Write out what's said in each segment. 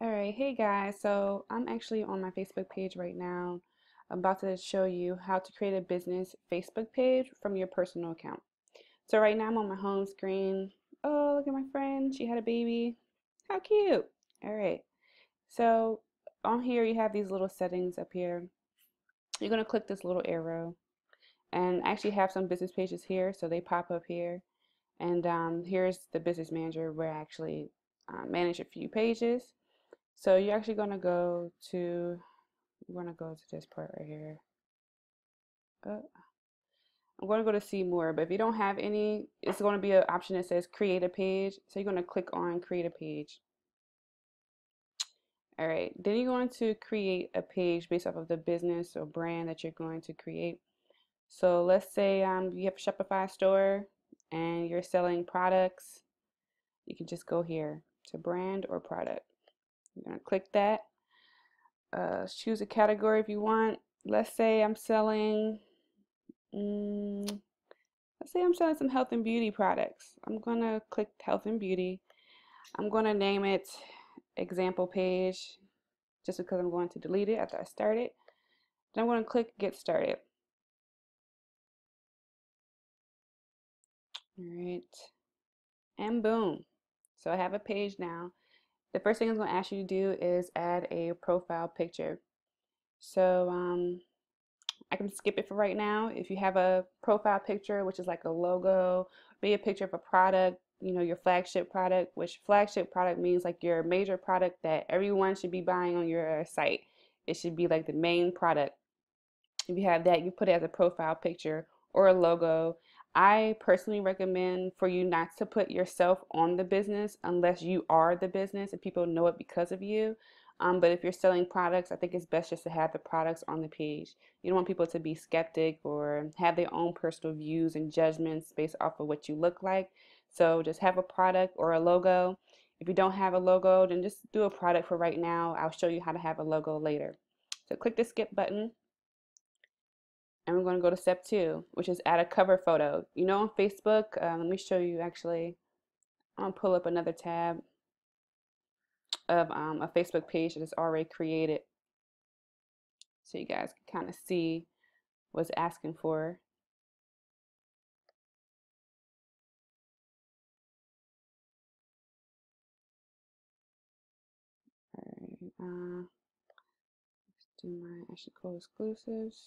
All right, hey guys. So I'm actually on my Facebook page right now. I'm about to show you how to create a business Facebook page from your personal account. So right now I'm on my home screen. Oh, look at my friend. She had a baby. How cute. All right. So on here you have these little settings up here. You're going to click this little arrow and I actually have some business pages here, so they pop up here. And here's the business manager where I actually manage a few pages. So you're actually going to go to this part right here. I'm going to go to see more, but if you don't have any, it's going to be an option that says create a page. So you're going to click on create a page. All right, then you're going to create a page based off of the business or brand that you're going to create. So let's say you have a Shopify store and you're selling products. You can just go here to brand or product. You're going to click that. Choose a category if you want. Let's say I'm selling let's say I'm selling some health and beauty products. I'm gonna click health and beauty. I'm gonna name it example page just because I'm going to delete it after I start it. Then I'm gonna click get started. All right, and boom. So I have a page now. The first thing it's gonna ask you to do is add a profile picture. So I can skip it for right now. If you have a profile picture, which is like a logo, maybe a picture of a product, your flagship product, which flagship product means like your major product that everyone should be buying on your site. It should be like the main product. If you have that, you put it as a profile picture or a logo. I personally recommend for you not to put yourself on the business unless you are the business and people know it because of you. But if you're selling products, I think it's best just to have the products on the page. You don't want people to be skeptic or have their own personal views and judgments based off of what you look like. So just have a product or a logo. If you don't have a logo, then just do a product for right now. I'll show you how to have a logo later. So click the skip button and we're going to go to step 2, which is add a cover photo. On Facebook, let me show you actually. I'm going to pull up another tab of a Facebook page that is already created so you guys can kind of see what's asking for. All right, let's do my actually code exclusives.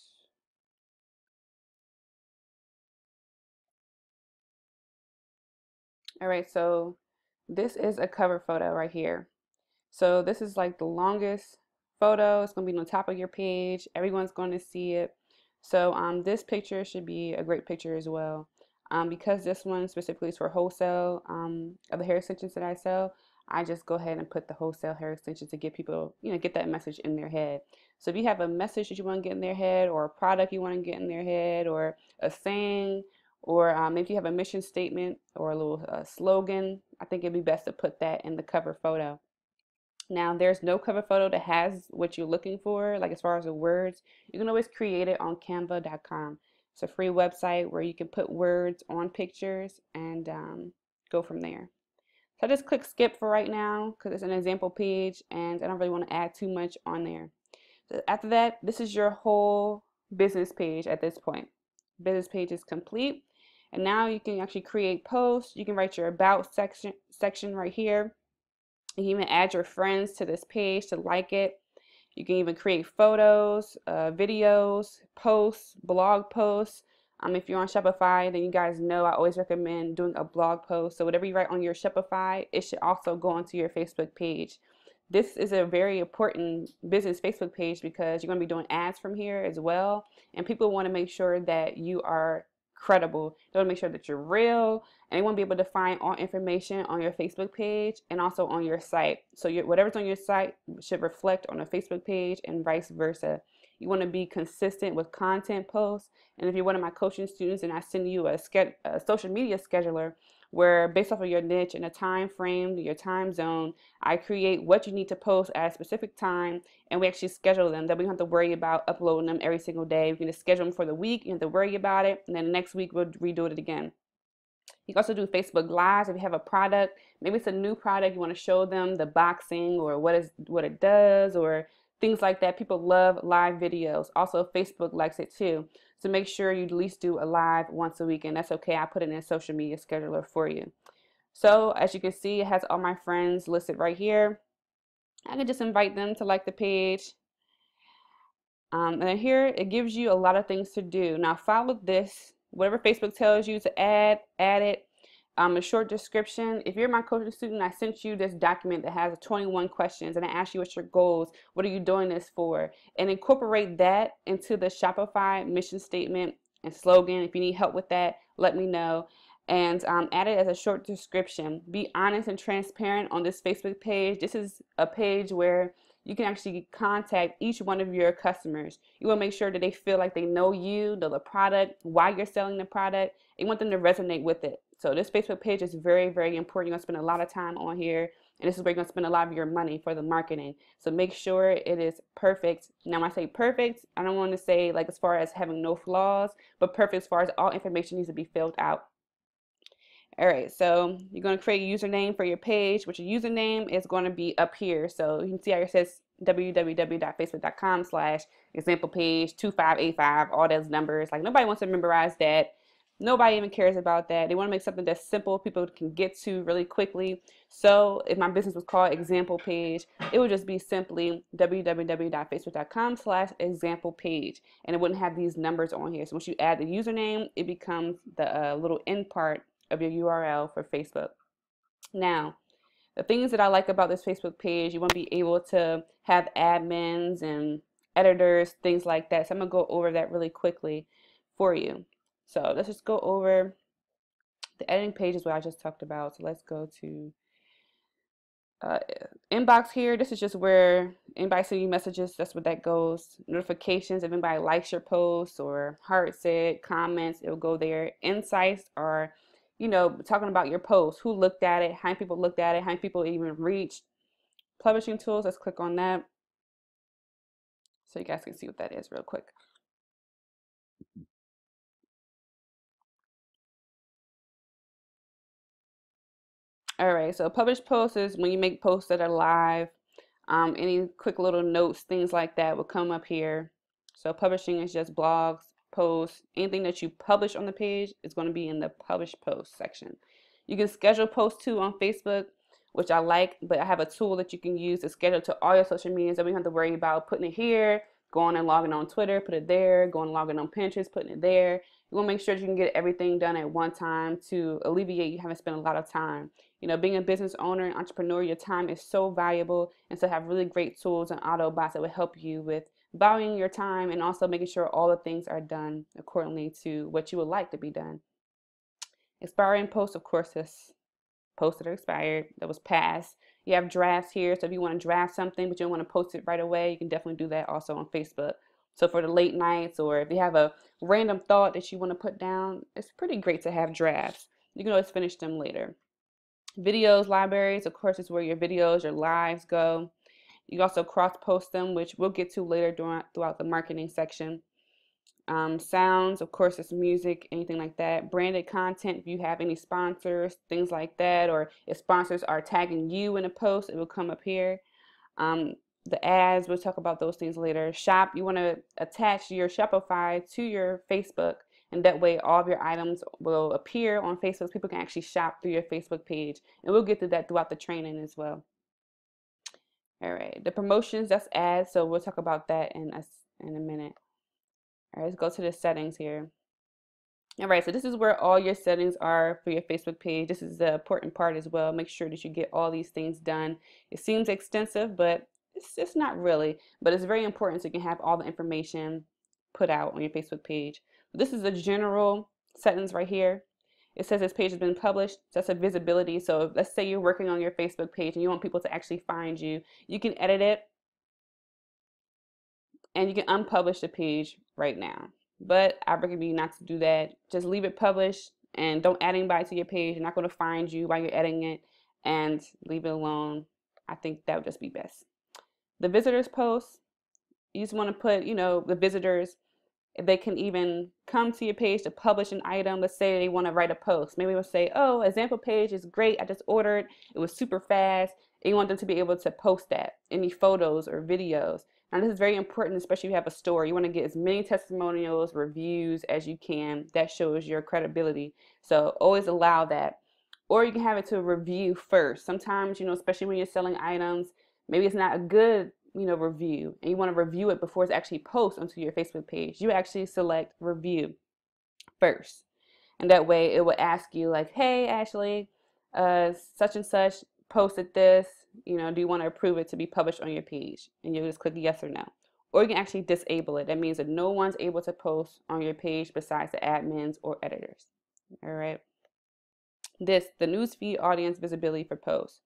All right, so this is a cover photo right here. So this is like the longest photo. It's going to be on the top of your page. Everyone's going to see it. So this picture should be a great picture as well. Because this one specifically is for wholesale of the hair extensions that I sell, I just go ahead and put the wholesale hair extensions to get people, get that message in their head. So if you have a message that you want to get in their head, or a product you want to get in their head, or a saying, or if you have a mission statement or a little slogan, I think it'd be best to put that in the cover photo. Now, there's no cover photo that has what you're looking for, like as far as the words. You can always create it on canva.com. It's a free website where you can put words on pictures and go from there. So I just click skip for right now because it's an example page and I don't really want to add too much on there. So after that, this is your whole business page at this point. Business page is complete. And now you can actually create posts. You can write your about section right here. You can even add your friends to this page to like it. You can even create photos, videos, posts, blog posts. If you're on Shopify, then you guys know I always recommend doing a blog post. So whatever you write on your Shopify, it should also go onto your Facebook page. This is a very important business Facebook page because you're going to be doing ads from here as well. And people want to make sure that you are credible. They want to make sure that you're real, and they want to be able to find all information on your Facebook page and also on your site. So whatever's on your site should reflect on a Facebook page and vice versa. You want to be consistent with content posts. And if you're one of my coaching students and I send you a social media scheduler where based off of your niche and a time frame, your time zone, I create what you need to post at a specific time and we actually schedule them. That we don't have to worry about uploading them every single day. We can just schedule them for the week. You don't have to worry about it. And then the next week we'll redo it again. You can also do Facebook Lives if you have a product. Maybe it's a new product, you want to show them the boxing or what it does or things like that. People love live videos. Also, Facebook likes it too. So make sure you at least do a live once a week, and that's okay. I put it in a social media scheduler for you. So as you can see, it has all my friends listed right here. I can just invite them to like the page. And then here it gives you a lot of things to do. Now follow this. Whatever Facebook tells you to add it. A short description. If you're my coaching student, I sent you this document that has 21 questions and I asked you what's your goals, what are you doing this for, and incorporate that into the Shopify mission statement and slogan. If you need help with that, let me know. And add it as a short description. Be honest and transparent on this Facebook page. This is a page where you can actually contact each one of your customers. You want to make sure that they feel like they know you, know the product, why you're selling the product. You want them to resonate with it. So this Facebook page is very, very important. You're going to spend a lot of time on here, and this is where you're going to spend a lot of your money for the marketing. So make sure it is perfect. Now, when I say perfect, I don't want to say like as far as having no flaws, but perfect as far as all information needs to be filled out. All right, so you're going to create a username for your page, which your username is going to be up here. So you can see how it says www.facebook.com/example page 2585, all those numbers. Like nobody wants to memorize that. Nobody even cares about that. They want to make something that's simple, people can get to really quickly. So if my business was called example page, it would just be simply www.facebook.com/example page, and it wouldn't have these numbers on here. So once you add the username, it becomes the little end part of your URL for Facebook. Now, the things that I like about this Facebook page, you want to be able to have admins and editors, things like that. So I'm going to go over that really quickly for you. So let's just go over the editing pages, what I just talked about. So let's go to uh, inbox here. This is just where anybody send you messages, that's what that goes. Notifications, if anybody likes your posts or hearts it, comments, it will go there. Insights are, you know, talking about your post, who looked at it, how many people looked at it, how many people even reached. Publishing tools, let's click on that so you guys can see what that is real quick. All right, so published posts is when you make posts that are live. Any quick little notes, things like that will come up here. So publishing is just blogs, posts, anything that you publish on the page is going to be in the published post section. You can schedule posts too on Facebook, which I like, but I have a tool that you can use to schedule to all your social medias that we don't have to worry about putting it here, going and logging on Twitter, put it there, going and logging on Pinterest, putting it there. You want to make sure that you can get everything done at one time to alleviate you having to spend a lot of time. You know, being a business owner and entrepreneur, your time is so valuable, and so have really great tools and auto bots that will help you with valuing your time and also making sure all the things are done accordingly to what you would like to be done. Expiring posts, of course, is posts that are expired, that was passed. You have drafts here, so if you want to draft something but you don't want to post it right away, you can definitely do that also on Facebook. So for the late nights, or if you have a random thought that you want to put down, it's pretty great to have drafts. You can always finish them later. Videos, libraries, of course, is where your videos, your lives go. You also cross post them, which we'll get to later throughout the marketing section. Sounds, of course, it's music, anything like that. Branded content, if you have any sponsors, things like that, or if sponsors are tagging you in a post, it will come up here. The ads, we'll talk about those things later. Shop, you want to attach your Shopify to your Facebook, and that way all of your items will appear on Facebook. People can actually shop through your Facebook page, and we'll get to that throughout the training as well. All right, the promotions, that's ads, so we'll talk about that in a minute. All right, let's go to the settings here. All right, so this is where all your settings are for your Facebook page. This is the important part as well. Make sure that you get all these things done. It seems extensive, but it's not really. But it's very important so you can have all the information put out on your Facebook page. This is the general settings right here. It says this page has been published. So that's a visibility. So let's say you're working on your Facebook page and you want people to actually find you. You can edit it and you can unpublish the page right now. But I recommend you not to do that. Just leave it published and don't add anybody to your page. They're not going to find you while you're editing it, and leave it alone. I think that would just be best. The visitors post, you just want to put, you know, the visitors. They can even come to your page to publish an item. Let's say they want to write a post. Maybe we'll say, oh, example page is great. I just ordered. It was super fast. And you want them to be able to post that, any photos or videos. Now, this is very important, especially if you have a store. You want to get as many testimonials, reviews as you can. That shows your credibility. So always allow that. Or you can have it to review first. Sometimes, especially when you're selling items, maybe it's not a good review, and you want to review it before it's actually posted onto your Facebook page. You actually select review first, and that way it will ask you like, hey Ashley, such and such posted this, do you want to approve it to be published on your page? And you'll just click yes or no. Or you can actually disable it. That means that no one's able to post on your page besides the admins or editors. All right. The newsfeed audience visibility for posts.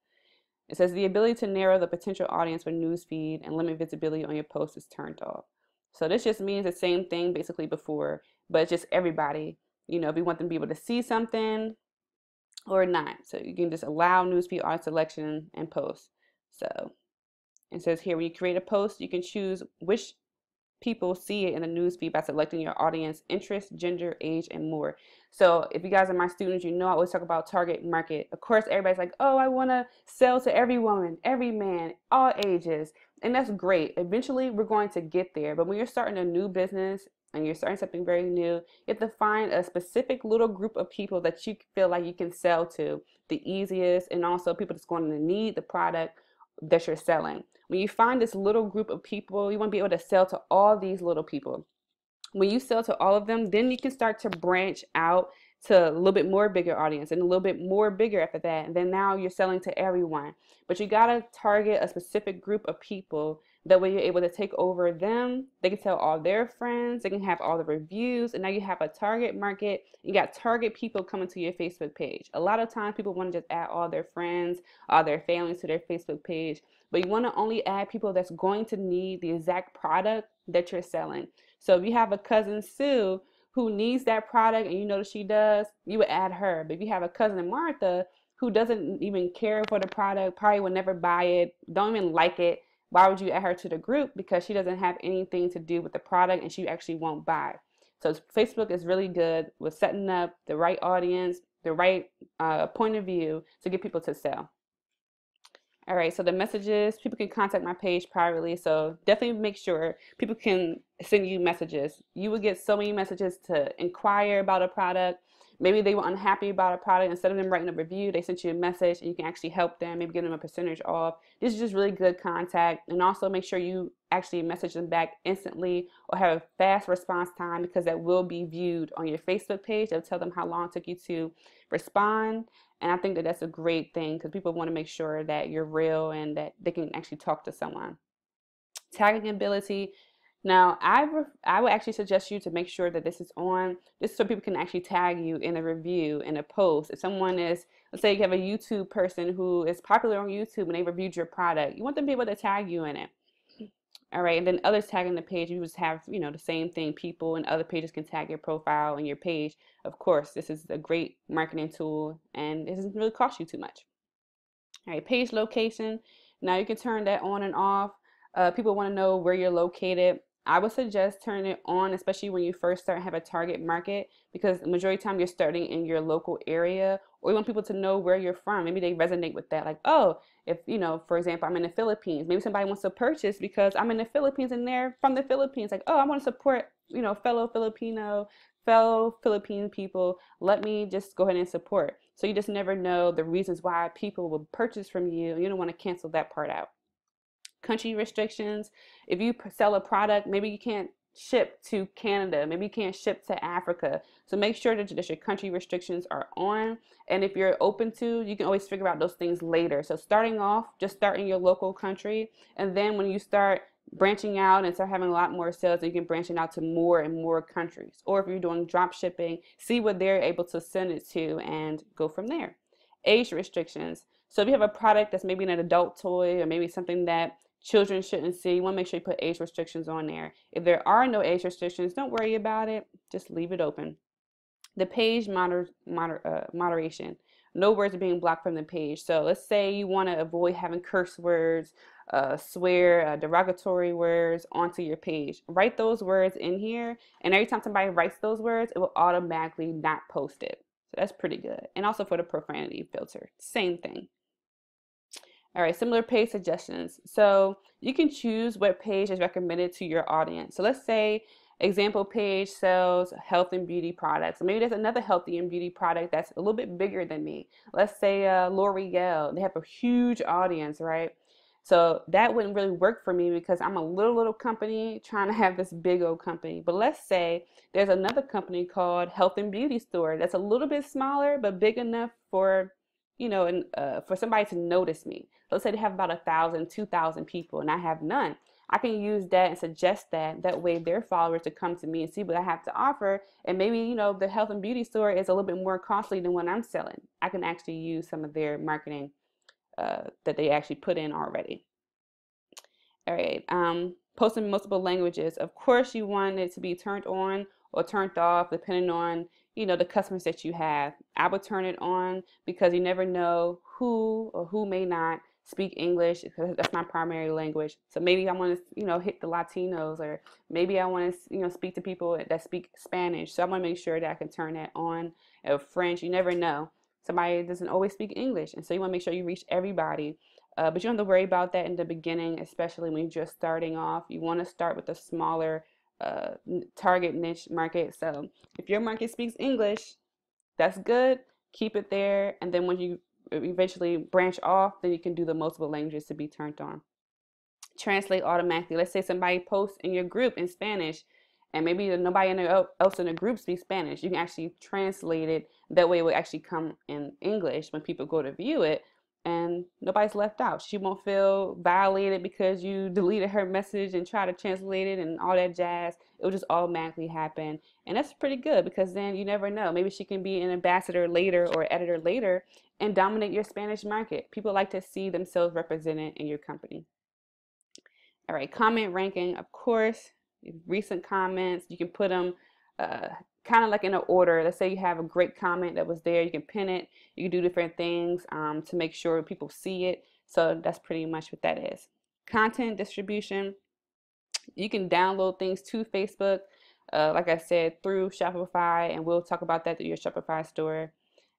It says the ability to narrow the potential audience for newsfeed and limit visibility on your post is turned off. So this just means the same thing basically before, but it's just everybody, if you want them to be able to see something or not. So you can just allow newsfeed audience selection and post. So it says here, when you create a post, you can choose which people see it in the newsfeed by selecting your audience, interest, gender, age, and more. So if you guys are my students, I always talk about target market. Of course, everybody's like, oh, I want to sell to every woman, every man, all ages. And that's great. Eventually, we're going to get there. But when you're starting a new business and you're starting something very new, you have to find a specific little group of people that you feel like you can sell to the easiest, and also people that's going to need the product that you're selling. When you find this little group of people, you want to be able to sell to all these little people. When you sell to all of them, then you can start to branch out to a little bit more bigger audience and a little bit more bigger after that. And then now you're selling to everyone. But you got to target a specific group of people. That way you're able to take over them. They can tell all their friends. They can have all the reviews. And now you have a target market. You got target people coming to your Facebook page. A lot of times people want to just add all their friends, all their families to their Facebook page. But you want to only add people that's going to need the exact product that you're selling. So if you have a cousin Sue who needs that product and you know that she does, you would add her. But if you have a cousin Martha who doesn't even care for the product, probably would never buy it, don't even like it, why would you add her to the group? Because she doesn't have anything to do with the product and she actually won't buy. So Facebook is really good with setting up the right audience, the right point of view to get people to sell. All right, so the messages, people can contact my page privately. So definitely make sure people can send you messages. You will get so many messages to inquire about a product. Maybe they were unhappy about a product. Instead of them writing a review, they sent you a message and you can actually help them, maybe give them a percentage off. This is just really good contact. And also make sure you actually message them back instantly or have a fast response time, because that will be viewed on your Facebook page. They'll tell them how long it took you to respond. And I think that that's a great thing because people want to make sure that you're real and that they can actually talk to someone. Tagging ability. Now, I would actually suggest you to make sure that this is on. This is so people can actually tag you in a review, in a post. If someone is, let's say you have a YouTube person who is popular on YouTube and they reviewed your product, you want them to be able to tag you in it. All right, and then others tagging the page, you just have, the same thing. People and other pages can tag your profile and your page. Of course, this is a great marketing tool and it doesn't really cost you too much. All right, page location. Now you can turn that on and off. People want to know where you're located. I would suggest turning it on, especially when you first start and have a target market, because the majority of the time you're starting in your local area, or you want people to know where you're from. Maybe they resonate with that. Like, oh, if, for example, I'm in the Philippines, maybe somebody wants to purchase because I'm in the Philippines and they're from the Philippines. Like, oh, I want to support, fellow Philippine people. Let me just go ahead and support. So you just never know the reasons why people will purchase from you. You don't want to cancel that part out. Country restrictions. If you sell a product, maybe you can't ship to Canada, maybe you can't ship to Africa. So make sure that your country restrictions are on. And if you're open to, you can always figure out those things later. So starting off, just start in your local country. And then when you start branching out and start having a lot more sales, you can branch it out to more and more countries. Or if you're doing drop shipping, see what they're able to send it to and go from there. Age restrictions. So if you have a product that's maybe an adult toy or maybe something that children shouldn't see, you want to make sure you put age restrictions on there. If there are no age restrictions, don't worry about it. Just leave it open. The page moderation. no words are being blocked from the page. So let's say you want to avoid having curse words, swear, derogatory words onto your page. Write those words in here, and every time somebody writes those words, it will automatically not post it. So that's pretty good. And also for the profanity filter, same thing. All right, similar page suggestions. So you can choose what page is recommended to your audience. So let's say example page sells health and beauty products. So maybe there's another healthy and beauty product that's a little bit bigger than me. Let's say L'Oreal. They have a huge audience, right? So that wouldn't really work for me because I'm a little company trying to have this big old company. But let's say there's another company called Health and Beauty Store that's a little bit smaller but big enough for, and for somebody to notice me. Let's say they have about 1,000, 2,000 people, and I have none. I can use that and suggest that. That way, their followers to come to me and see what I have to offer. And maybe, the health and beauty store is a little bit more costly than what I'm selling. I can actually use some of their marketing that they actually put in already. All right. Post in multiple languages. Of course, you want it to be turned on or turned off depending on, the customers that you have. I would turn it on because you never know who or who may not speak English because that's my primary language. So maybe I want to, hit the Latinos, or maybe I want to, speak to people that speak Spanish. So I want to make sure that I can turn that on. Or French, you never know. Somebody doesn't always speak English, and so you want to make sure you reach everybody. But you don't have to worry about that in the beginning, especially when you're just starting off. You want to start with a smaller target niche market. So if your market speaks English, that's good. Keep it there. And then when you eventually branch off, then you can do the multiple languages to be turned on. Translate automatically. Let's say somebody posts in your group in Spanish, and maybe nobody else in the group speaks Spanish. You can actually translate it. That way it will actually come in English when people go to view it, and nobody's left out. She won't feel violated because you deleted her message and try to translate it and all that jazz. It will just automatically happen. And that's pretty good because then you never know. Maybe she can be an ambassador later or editor later and dominate your Spanish market. People like to see themselves represented in your company. All right, comment ranking, of course, recent comments, you can put them kind of like in an order. Let's say you have a great comment that was there, you can pin it, you can do different things to make sure people see it. So that's pretty much what that is. Content distribution, you can download things to Facebook, like I said, through Shopify, and we'll talk about that through your Shopify store.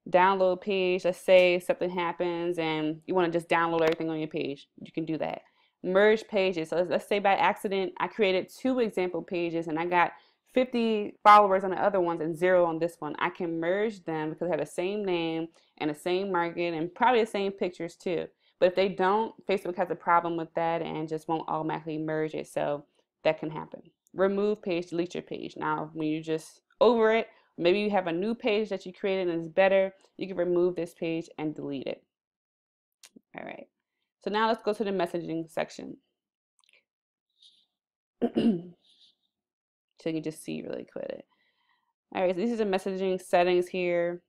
Download page, let's say something happens and you want to just download everything on your page, you can do that. Merge pages, so let's say by accident I created 2 example pages and I got 50 followers on the other ones and 0 on this one. I can merge them because they have the same name and the same market and probably the same pictures too. But if they don't, Facebook has a problem with that and just won't automatically merge it. So that can happen. Remove page, delete your page. Now, when you just over it, maybe you have a new page that you created and it's better, you can remove this page and delete it. All right. So now let's go to the messaging section. So you can just see really quick. All right, so these are the messaging settings here.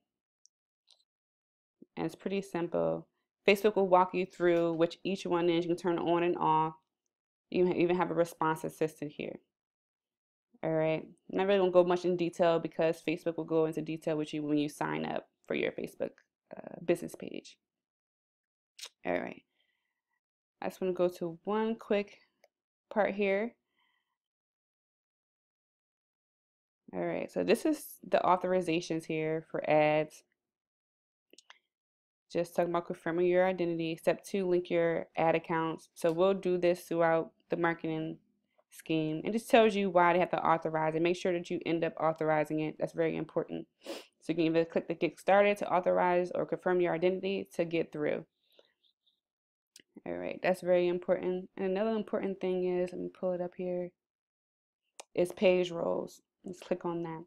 And it's pretty simple. Facebook will walk you through which each one is. You can turn on and off. You even have a response assistant here. All right. I'm not really going to go much in detail because Facebook will go into detail with you when you sign up for your Facebook business page. All right. I just want to go to one quick part here. All right. So this is the authorizations here for ads. Just talking about confirming your identity. Step 2, link your ad accounts. So we'll do this throughout the marketing scheme. It just tells you why they have to authorize it. Make sure that you end up authorizing it. That's very important. So you can either click the get started to authorize or confirm your identity to get through. All right, that's very important. And another important thing is, let me pull it up here, is page roles. Let's click on that.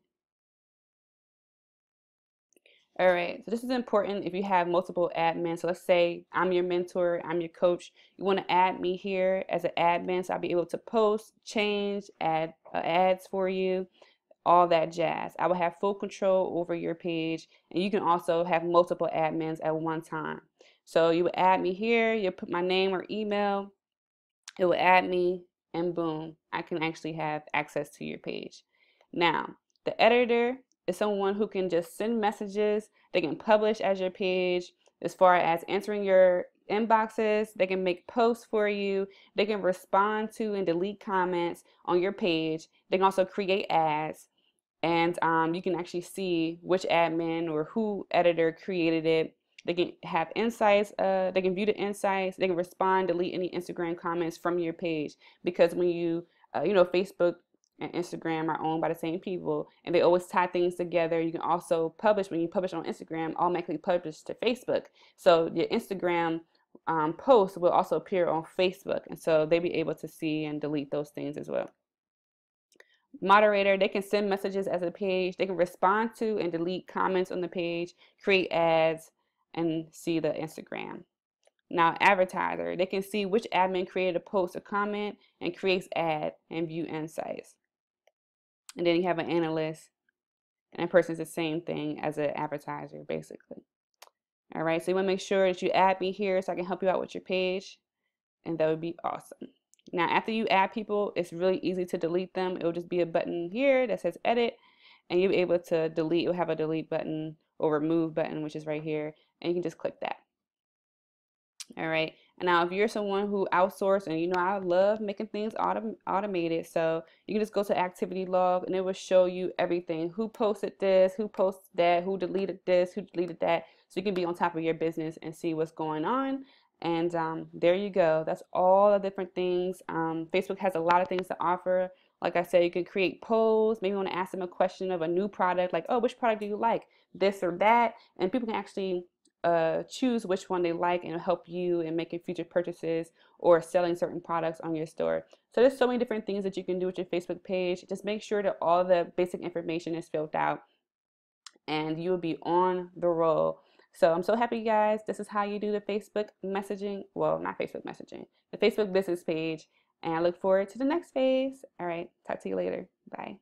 All right, so this is important if you have multiple admins. So let's say I'm your mentor, I'm your coach. You want to add me here as an admin, so I'll be able to post, change, add ads for you, all that jazz. I will have full control over your page, and you can also have multiple admins at one time. So you would add me here, you'll put my name or email, it will add me, and boom, I can actually have access to your page. Now, the editor is someone who can just send messages. They can publish as your page as far as answering your inboxes. They can make posts for you. They can respond to and delete comments on your page. They can also create ads. And you can actually see which admin or who editor created it. They can have insights. They can view the insights. They can respond, delete any Instagram comments from your page. Because when Facebook and Instagram are owned by the same people, and they always tie things together. You can also publish when you publish on Instagram, automatically publish to Facebook. So your Instagram post will also appear on Facebook, and so they'll be able to see and delete those things as well. Moderator, they can send messages as a page. They can respond to and delete comments on the page, create ads, and see the Instagram. Now, advertiser, they can see which admin created a post or comment and creates ad and view insights. And then you have an analyst, and that person's the same thing as an advertiser, basically. All right, so you want to make sure that you add me here so I can help you out with your page, and that would be awesome. Now, after you add people, it's really easy to delete them. It will just be a button here that says edit, and you'll be able to delete. You'll have a delete button or remove button, which is right here, and you can just click that. All right. And now, if you're someone who outsources, and I love making things automated, so you can just go to activity log, and it will show you everything: who posted this, who posted that, who deleted this, who deleted that. So you can be on top of your business and see what's going on. And there you go. That's all the different things. Facebook has a lot of things to offer. Like I said, you can create polls. Maybe you want to ask them a question of a new product, like, oh, which product do you like, this or that? And people can actually choose which one they like and help you in making future purchases or selling certain products on your store. So there's so many different things that you can do with your Facebook page. Just make sure that all the basic information is filled out, and you will be on the roll. So I'm so happy, guys. This is how you do the Facebook messaging. Well, not Facebook messaging, the Facebook business page. And I look forward to the next phase. All right. Talk to you later. Bye.